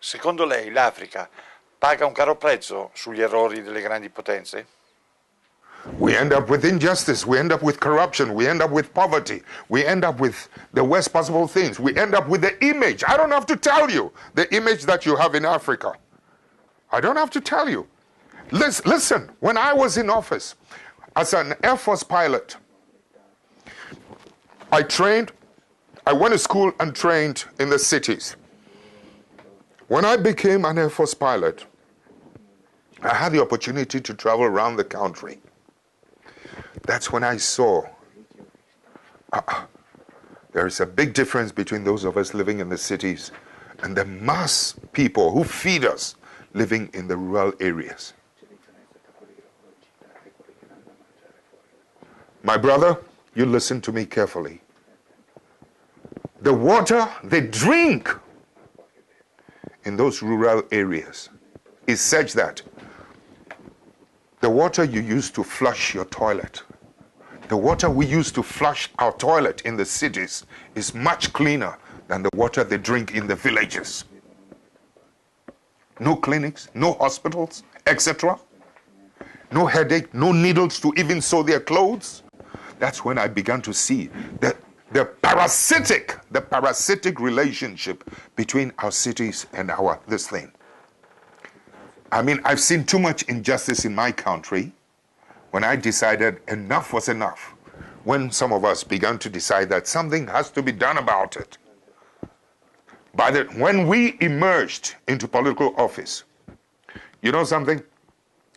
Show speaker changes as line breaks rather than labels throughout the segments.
Secondo lei l'Africa paga un caro prezzo sugli errori delle grandi potenze?
We end up with injustice, we end up with corruption, we end up with poverty, we end up with the worst possible things, we end up with the image. I don't have to tell you the image that you have in Africa. I don't have to tell you. Listen, when I was in office as an Air Force pilot, I went to school and trained in the cities. When I became an Air Force pilot, I had the opportunity to travel around the country. That's when I saw there is a big difference between those of us living in the cities and the mass people who feed us living in the rural areas. My brother, you listen to me carefully. The water they drink in those rural areas is such that the water you use to flush your toilet, the water we use to flush our toilet in the cities is much cleaner than the water they drink in the villages. No clinics, no hospitals, etc. No headache, no needles to even sew their clothes. That's when I began to see the parasitic relationship between our cities and this thing. I mean, I've seen too much injustice in my country when I decided enough was enough. When some of us began to decide that something has to be done about it. When we emerged into political office, you know something?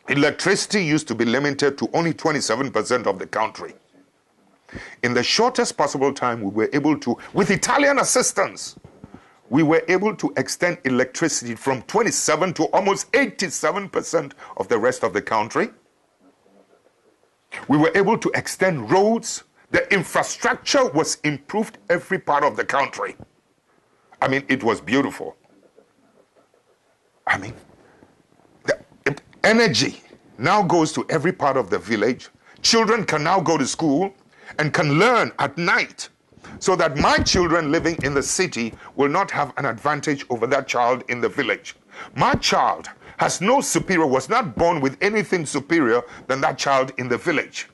Electricity used to be limited to only 27% of the country. In the shortest possible time, we were able to, with Italian assistance, we were able to extend electricity from 27 to almost 87% of the rest of the country. We were able to extend roads. The infrastructure was improved every part of the country. I mean, it was beautiful. I mean, the energy now goes to every part of the village. Children can now go to school and can learn at night, so that my children living in the city will not have an advantage over that child in the village. My child has no superior, was not born with anything superior than that child in the village.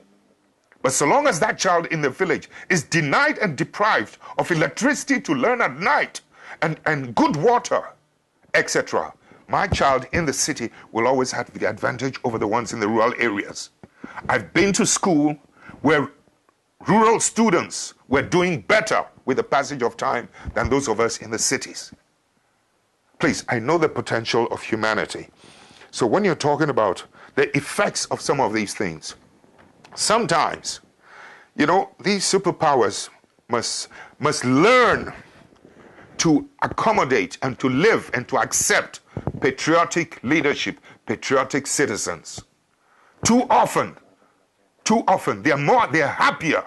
But so long as that child in the village is denied and deprived of electricity to learn at night and good water, etc., my child in the city will always have the advantage over the ones in the rural areas. I've been to school where rural students were doing better with the passage of time than those of us in the cities. Please, I know the potential of humanity. So when you're talking about the effects of some of these things, sometimes, you know, these superpowers must learn to accommodate and to live and to accept patriotic leadership, patriotic citizens. Too often, they're happier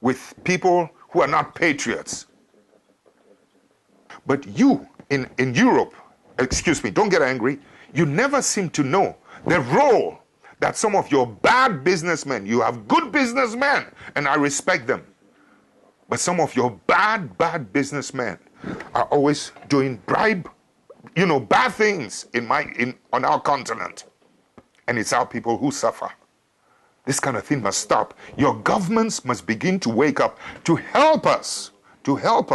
with people who are not patriots. But you, in Europe, excuse me, don't get angry, you never seem to know the role that some of your bad businessmen, you have good businessmen, and I respect them, but some of your bad businessmen are always doing bad things on our continent. And it's our people who suffer. This kind of thing must stop. Your governments must begin to wake up to help us, to help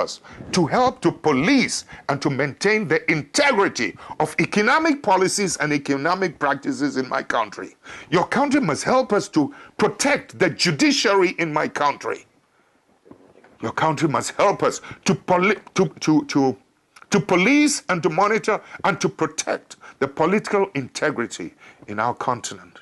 to police and to maintain the integrity of economic policies and economic practices in my country. Your country must help us to protect the judiciary in my country. Your country must help us to police and to monitor and to protect the political integrity in our continent.